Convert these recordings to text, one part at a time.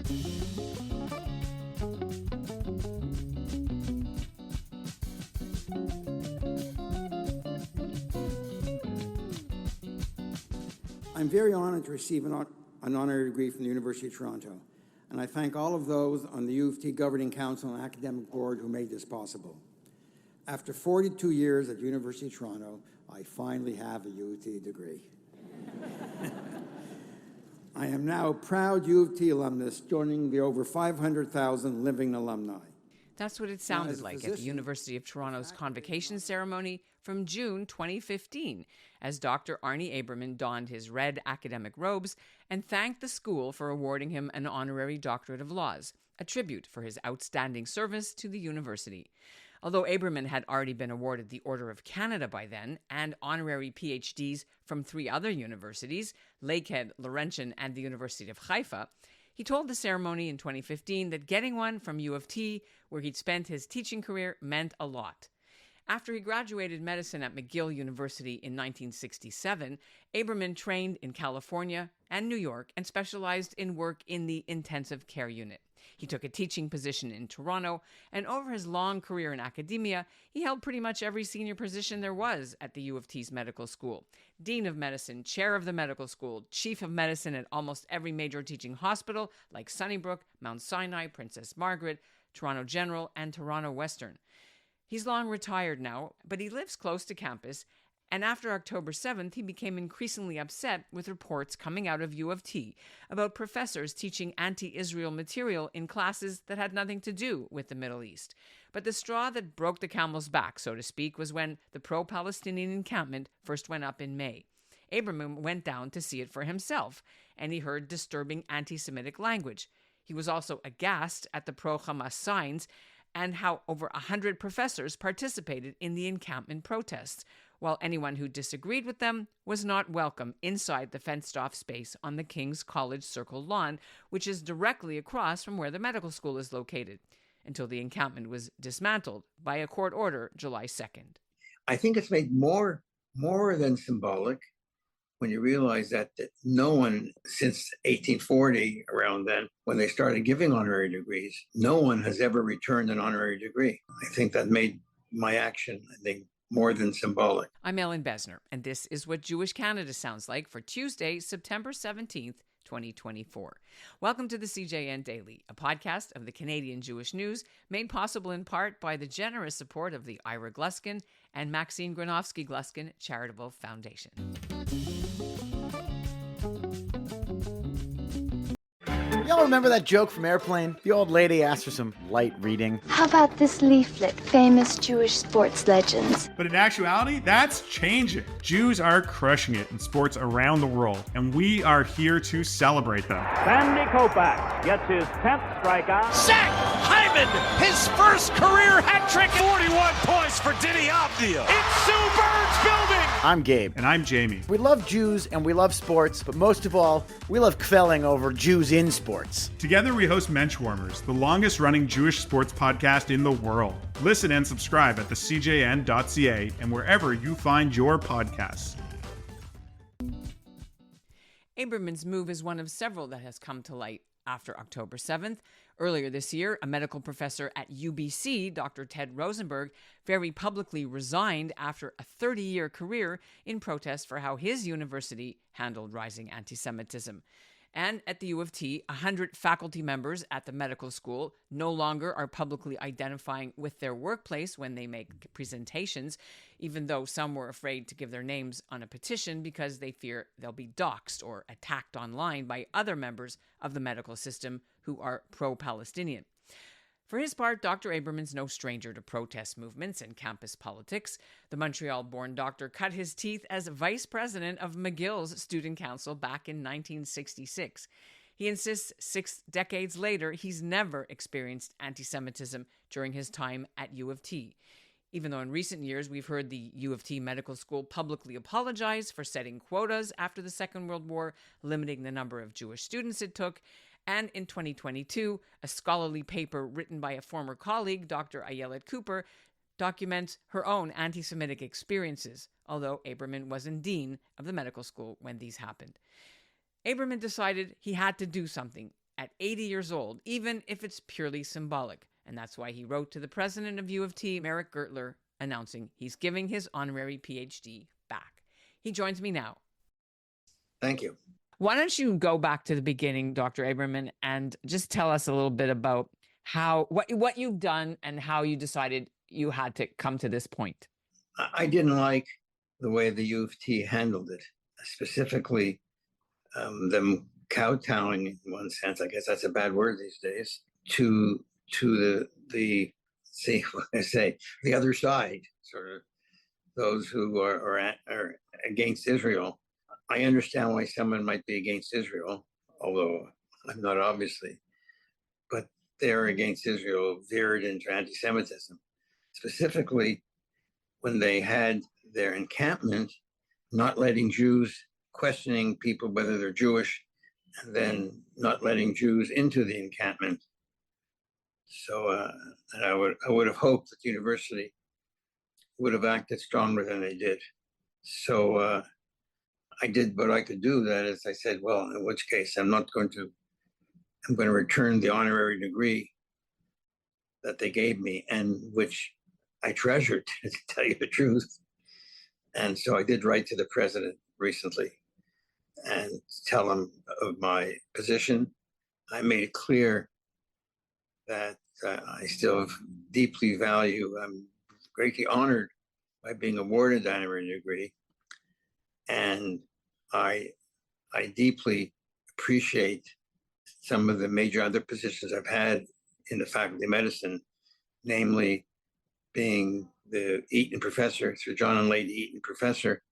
I'm very honored to receive an honorary degree from the University of Toronto, and I thank all of those on the UofT Governing Council and Academic Board who made this possible. After 42 years at the University of Toronto, I finally have a UofT degree. I am now a proud UofT alumnus, joining the over 500,000 living alumni. That's what it sounded like at the University of Toronto's convocation ceremony from June 2015, as Dr. Arnie Aberman donned his red academic robes and thanked the school for awarding him an honorary doctorate of laws, a tribute for his outstanding service to the university. Although Aberman had already been awarded the Order of Canada by then and honorary PhDs from 3 other universities, Lakehead, Laurentian, and the University of Haifa, he told the ceremony in 2015 that getting one from UofT, where he'd spent his teaching career, meant a lot. After he graduated medicine at McGill University in 1967, Aberman trained in California and New York and specialized in work in the intensive care unit. He took a teaching position in Toronto, and over his long career in academia, he held pretty much every senior position there was at the U of T's medical school. Dean of Medicine, Chair of the Medical School, Chief of Medicine at almost every major teaching hospital like Sunnybrook, Mount Sinai, Princess Margaret, Toronto General, and Toronto Western. He's long retired now, but he lives close to campus, and after October 7th, he became increasingly upset with reports coming out of U of T about professors teaching anti-Israel material in classes that had nothing to do with the Middle East. But the straw that broke the camel's back, so to speak, was when the pro-Palestinian encampment first went up in May. Aberman went down to see it for himself, and he heard disturbing anti-Semitic language. He was also aghast at the pro-Hamas signs and how over 100 professors participated in the encampment protests, while anyone who disagreed with them was not welcome inside the fenced-off space on the King's College Circle lawn, which is directly across from where the medical school is located, until the encampment was dismantled by a court order July 2nd. I think it's made more than symbolic when you realize that no one since 1840, around then, when they started giving honorary degrees, no one has ever returned an honorary degree. I think that made my action, more than symbolic. I'm Ellen Besner, and this is what Jewish Canada sounds like for Tuesday, September 17th, 2024. Welcome to the CJN Daily, a podcast of the Canadian Jewish News, made possible in part by the generous support of the Ira Gluskin and Maxine Granovsky-Gluskin Charitable Foundation. Y'all remember that joke from Airplane? The old lady asked for some light reading. How about this leaflet, famous Jewish sports legends? But in actuality, that's changing. Jews are crushing it in sports around the world, and we are here to celebrate them. Sandy Koufax gets his 10th strikeout. Zach Hyman, his first career hat trick. 41 points for Diddy Avdia. It's Sue Bird's building. I'm Gabe. And I'm Jamie. We love Jews and we love sports, but most of all, we love kvelling over Jews in sports. Together we host Menschwarmers, the longest-running Jewish sports podcast in the world. Listen and subscribe at thecjn.ca and wherever you find your podcasts. Aberman's move is one of several that has come to light after October 7th. Earlier this year, a medical professor at UBC, Dr. Ted Rosenberg, very publicly resigned after a 30-year career in protest for how his university handled rising anti-Semitism. And at the U of T, 100 faculty members at the medical school no longer are publicly identifying with their workplace when they make presentations, even though some were afraid to give their names on a petition because they fear they'll be doxxed or attacked online by other members of the medical system who are pro-Palestinian. For his part, Dr. Aberman's no stranger to protest movements and campus politics. The Montreal-born doctor cut his teeth as vice president of McGill's student council back in 1966. He insists 6 decades later he's never experienced anti-Semitism during his time at U of T. Even though in recent years we've heard the U of T Medical School publicly apologize for setting quotas after the Second World War, limiting the number of Jewish students it took. And in 2022, a scholarly paper written by a former colleague, Dr. Ayelet Cooper, documents her own anti-Semitic experiences, although Aberman wasn't dean of the medical school when these happened. Aberman decided he had to do something, at 80 years old, even if it's purely symbolic. And that's why he wrote to the president of UofT, Merrick Gertler, announcing he's giving his honorary PhD back. He joins me now. Thank you. Why don't you go back to the beginning, Dr. Aberman, and just tell us a little bit about what you've done and how you decided you had to come to this point. I didn't like the way the U of T handled it, specifically them kowtowing in one sense. I guess that's a bad word these days. To the see what I say, the other side, sort of those who are against Israel. I understand why someone might be against Israel, although I'm not, obviously, but they're against Israel veered into anti-Semitism, specifically when they had their encampment, not letting Jews, questioning people whether they're Jewish, and then not letting Jews into the encampment. So and I would have hoped that the university would have acted stronger than they did. So I did what I could do. That is, I said, well, in which case I'm going to return the honorary degree that they gave me, and which I treasured, to tell you the truth. And so I did write to the president recently and tell him of my position. I made it clear that I still deeply value, I'm greatly honored by being awarded the honorary degree. And I deeply appreciate some of the major other positions I've had in the Faculty of Medicine, namely being the Eaton Professor, Sir John and Lady Eaton Professor,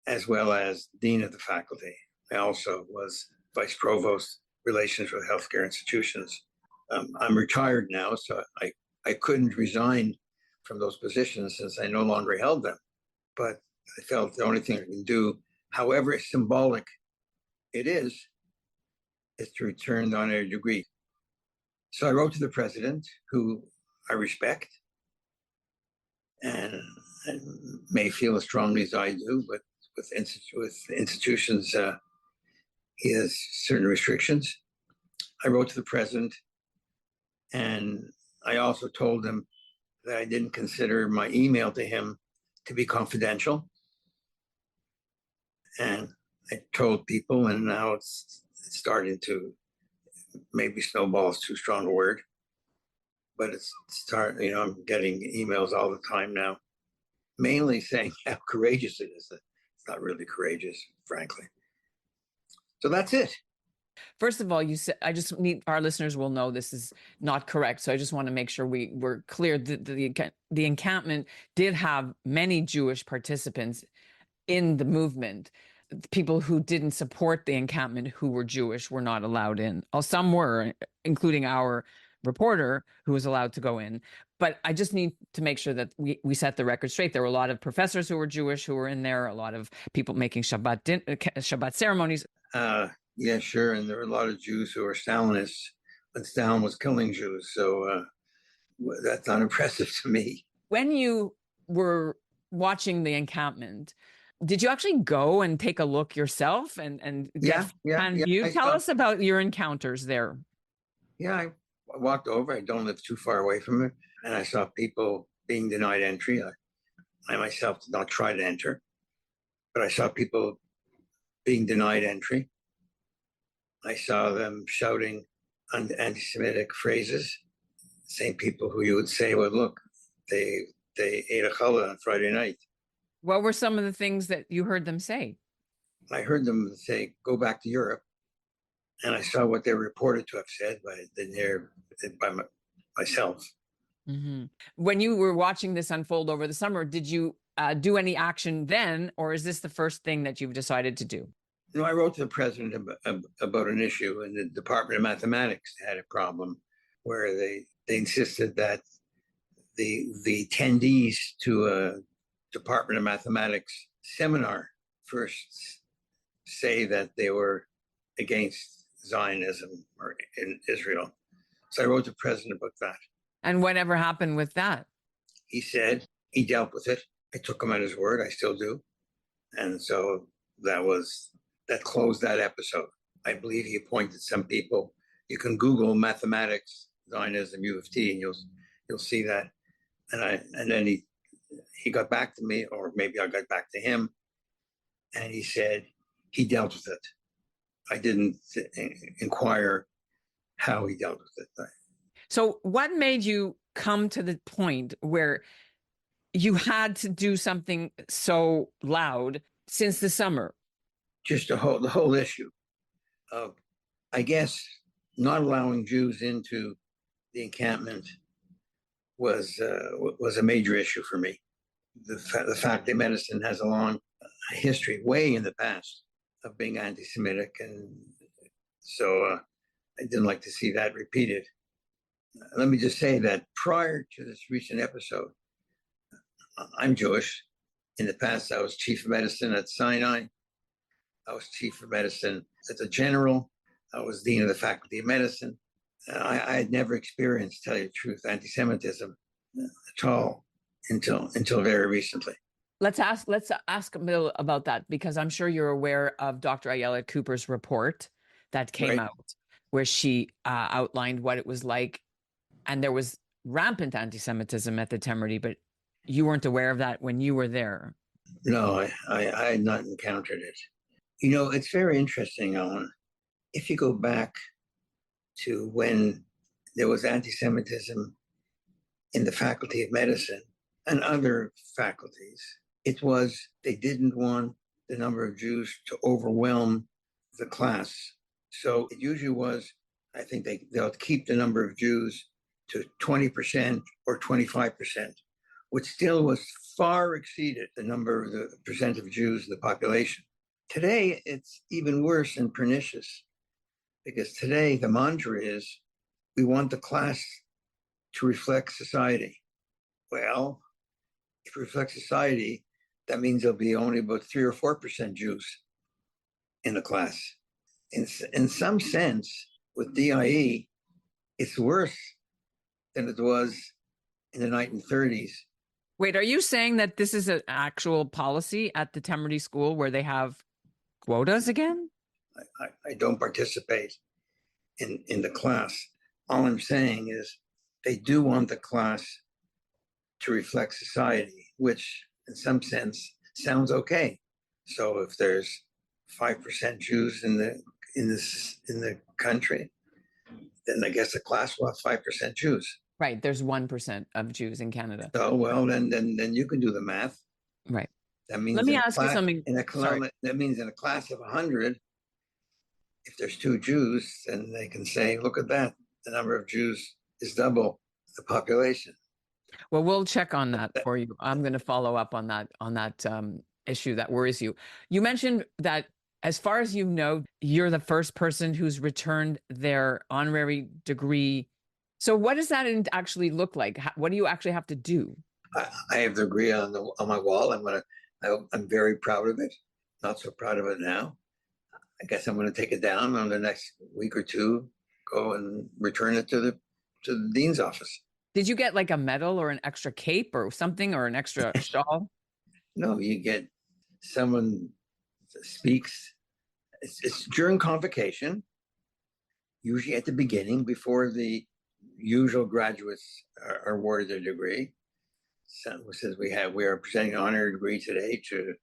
as well as Dean of the Faculty. I also was Vice Provost, Relations with Healthcare Institutions. I'm retired now, so I couldn't resign from those positions since I no longer held them. But I felt the only thing I can do, however symbolic it is to return the honorary degree. So I wrote to the president, who I respect and may feel as strongly as I do, but with institutions, he has certain restrictions. I wrote to the president, and I also told him that I didn't consider my email to him to be confidential. And I told people, and now it's starting to, maybe snowball is too strong a word, but I'm getting emails all the time now, mainly saying how courageous it is. It's not really courageous, frankly. So that's it. First of all, you said, I just need, our listeners will know this is not correct. So I just want to make sure we're clear. The encampment did have many Jewish participants in the movement. People who didn't support the encampment who were Jewish were not allowed in. Some were, including our reporter, who was allowed to go in. But I just need to make sure that we set the record straight. There were a lot of professors who were Jewish who were in there, a lot of people making Shabbat ceremonies. Yeah, sure. And there were a lot of Jews who were Stalinists when Stalin was killing Jews. So that's not impressive to me. When you were watching the encampment, did you actually go and take a look yourself and get view? Tell us about your encounters there. Yeah, I walked over. I don't live too far away from it. And I saw people being denied entry. I myself did not try to enter, but I saw people being denied entry. I saw them shouting anti-Semitic phrases. Same people who you would say, well, look, they ate a challah on Friday night. What were some of the things that you heard them say? I heard them say, go back to Europe. And I saw what they were reported to have said by myself. Mm-hmm. When you were watching this unfold over the summer, did you do any action then, or is this the first thing that you've decided to do? No, I wrote to the president about an issue in the Department of Mathematics. They had a problem where they insisted that the attendees to a Department of Mathematics seminar first say that they were against Zionism or in Israel. So I wrote to the president about that. And whatever happened with that? He said he dealt with it. I took him at his word. I still do. And so that closed that episode. I believe he appointed some people You can Google mathematics, Zionism, UofT, and you'll see that. And then he got back to me, or maybe I got back to him, and he said he dealt with it. I didn't inquire how he dealt with it. So what made you come to the point where you had to do something so loud since the summer? Just the whole issue of, I guess, not allowing Jews into the encampment was a major issue for me. The fact that medicine has a long history, way in the past, of being anti-Semitic, and so I didn't like to see that repeated. Let me just say that prior to this recent episode, I'm Jewish. In the past, I was chief of medicine at Sinai. I was chief of medicine as a general. I was dean of the faculty of medicine. I had never experienced, to tell you the truth, anti-Semitism at all until very recently. Let's ask Bill about that, because I'm sure you're aware of Dr. Ayala Cooper's report that came out, where she outlined what it was like, and there was rampant anti-Semitism at the Temerity, but you weren't aware of that when you were there. No, I had not encountered it. You know, it's very interesting, Alan. If you go back to when there was anti-Semitism in the Faculty of Medicine and other faculties, it was they didn't want the number of Jews to overwhelm the class. So it usually was, I think they'll keep the number of Jews to 20% or 25%, which still was far exceeded the number of the percent of Jews in the population. Today, it's even worse and pernicious, because today the mantra is, we want the class to reflect society. Well, if it reflects society, that means there'll be only about 3 or 4% Jews in the class. In some sense, with DIE, it's worse than it was in the 1930s. Wait, are you saying that this is an actual policy at the Temerity School where they have quotas again? I don't participate in the class. All I'm saying is they do want the class to reflect society, which in some sense sounds okay. So if there's 5% Jews in the country, then I guess the class will have 5% Jews. Right, there's 1% of Jews in Canada. So well, then you can do the math. Right. That means let me ask you something. That means in a class of 100, if there's 2 Jews, then they can say, look at that, the number of Jews is double the population. Well, we'll check on that for you. I'm going to follow up on that issue that worries you. You mentioned that, as far as you know, you're the first person who's returned their honorary degree. So what does that actually look like? What do you actually have to do? I have the degree on my wall. I'm very proud of it. Not so proud of it now. I guess I'm going to take it down on the next week or two, go and return it to the dean's office. Did you get like a medal or an extra cape or something, or an extra shawl? No, you get someone speaks. It's during convocation, usually at the beginning, before the usual graduates are awarded their degree. Someone says we are presenting an honorary degree today to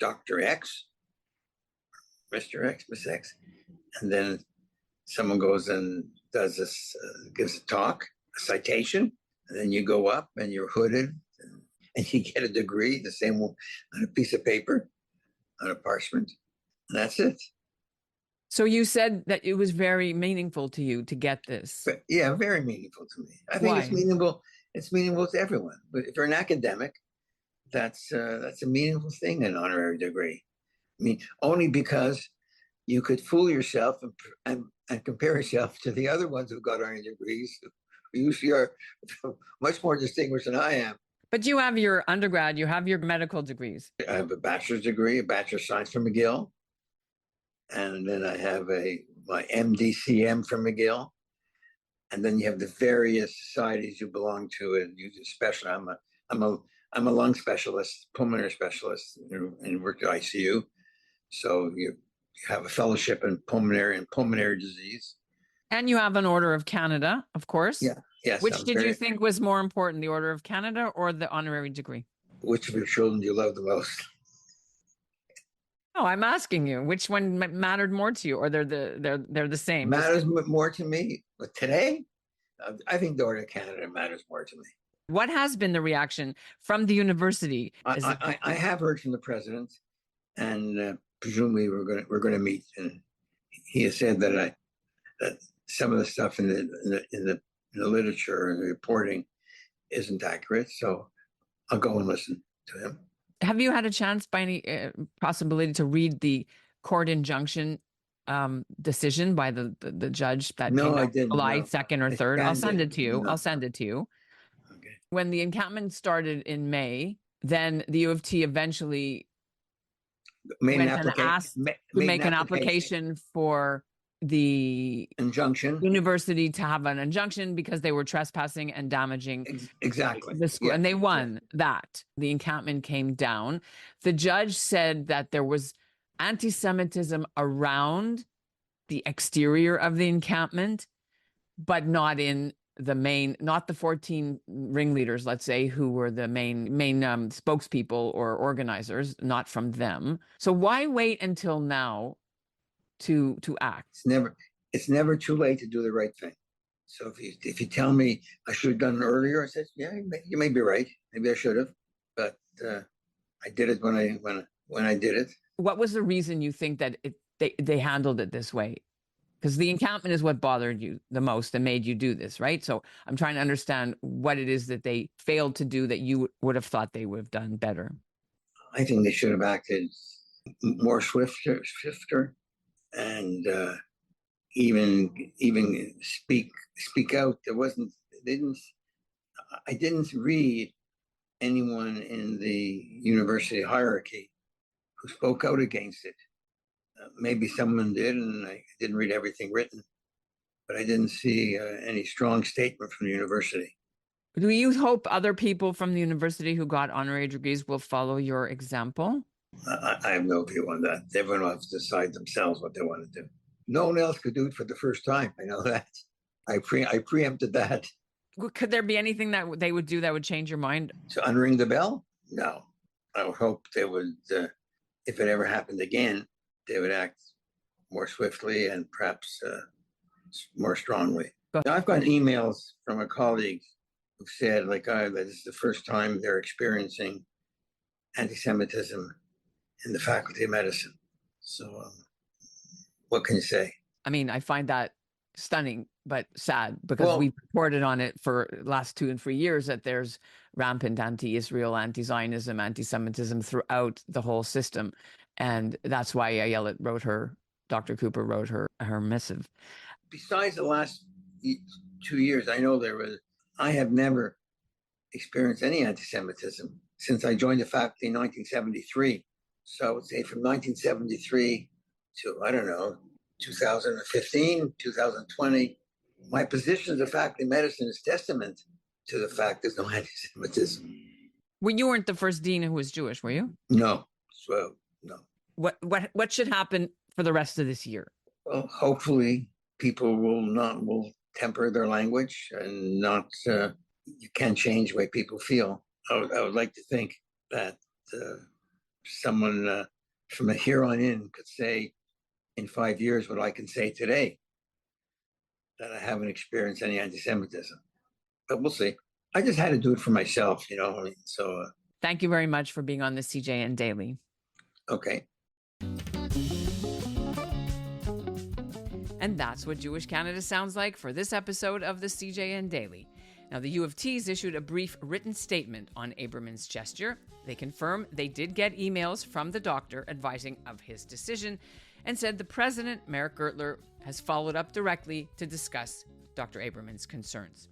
Dr. X, Mr. X, Miss X, and then someone goes and does this, gives a talk, a citation, and then you go up and you're hooded and you get a degree, the same one, on a piece of paper, on a parchment, and that's it. So you said that it was very meaningful to you to get this. But, yeah, very meaningful to me. I think it's meaningful. It's meaningful to everyone. But if you're an academic, that's a meaningful thing, an honorary degree. I mean, only because you could fool yourself and compare yourself to the other ones who got honorary degrees, who usually are much more distinguished than I am. But you have your undergrad, you have your medical degrees. I have a bachelor's degree, a Bachelor of Science from McGill. And then I have my MDCM from McGill. And then you have the various societies you belong to, and you do special. I'm a lung specialist, pulmonary specialist, and work at ICU. So you have a fellowship in pulmonary disease. And you have an Order of Canada, of course. Yeah. Yes. Which did you think was more important, the Order of Canada or the honorary degree? Which of your children do you love the most? Oh, I'm asking you, which one mattered more to you, or they're the same? Matters more to me. But today, I think the Order of Canada matters more to me. What has been the reaction from the university? I have heard from the president, and presumably we're going to meet. And he has said that some of the stuff in the literature and the reporting isn't accurate. So I'll go and listen to him. Have you had a chance, by any possibility, to read the court injunction decision by the judge that came out July 2nd or 3rd? I'll send it to you. No. I'll send it to you. Okay. When the encampment started in May, then the UofT eventually Made an went and asked to make an application for the injunction university to have an injunction because they were trespassing and damaging exactly the school. Yeah. And they won that. The encampment came down. The judge said that there was anti-Semitism around the exterior of the encampment, but not in the main, not the 14 ringleaders, let's say, who were the main spokespeople or organizers, not from them. So why wait until now to act? It's never too late to do the right thing. So if you tell me I should have done it earlier, I said, yeah, you may be right. Maybe I should have, but I did it when I did it. What was the reason you think that they handled it this way? Because the encampment is what bothered you the most and made you do this, right? So I'm trying to understand what it is that they failed to do that you would have thought they would have done better. I think they should have acted more swifter, and even speak out. I didn't read anyone in the university hierarchy who spoke out against it. Maybe someone did, and I didn't read everything written, but I didn't see any strong statement from the university. Do you hope other people from the university who got honorary degrees will follow your example? I have no view on that. Everyone will have to decide themselves what they want to do. No one else could do it for the first time. I know that. I preempted that. Could there be anything that they would do that would change your mind? To unring the bell? No. I would hope they would, if it ever happened again, they would act more swiftly and perhaps more strongly. I've got emails from a colleague who said, that this is the first time they're experiencing anti-Semitism in the Faculty of Medicine. So what can you say? I mean, I find that stunning, but sad, because we've reported on it for the last 2 and 3 years that there's rampant anti-Israel, anti-Zionism, anti-Semitism throughout the whole system. And that's why Dr. Cooper wrote her missive. Besides the last 2 years, I have never experienced any anti-Semitism since I joined the faculty in 1973. So I would say from 1973 to, 2015, 2020, my position as a faculty of medicine is testament to the fact there's no anti-Semitism. Well, you weren't the first dean who was Jewish, were you? No. So, no. What should happen for the rest of this year? Well, hopefully people will temper their language and not. You can't change the way people feel. I would like to think that someone from here on in could say in 5 years what I can say today, that I haven't experienced any anti-Semitism. But we'll see. I just had to do it for myself, so. Thank you very much for being on the CJN Daily. Okay. And that's what Jewish Canada sounds like for this episode of the CJN Daily. Now, the UofT's issued a brief written statement on Aberman's gesture. They confirm they did get emails from the doctor advising of his decision and said the president, Merrick Gertler, has followed up directly to discuss Dr. Aberman's concerns.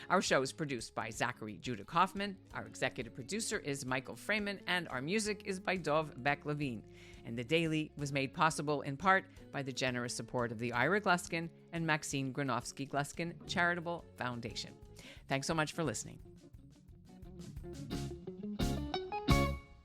Our show is produced by Zachary Judah Kaufman. Our executive producer is Michael Freeman, and our music is by Dov Beck-Levine. And The Daily was made possible in part by the generous support of the Ira Gluskin and Maxine Granovsky-Gluskin Charitable Foundation. Thanks so much for listening.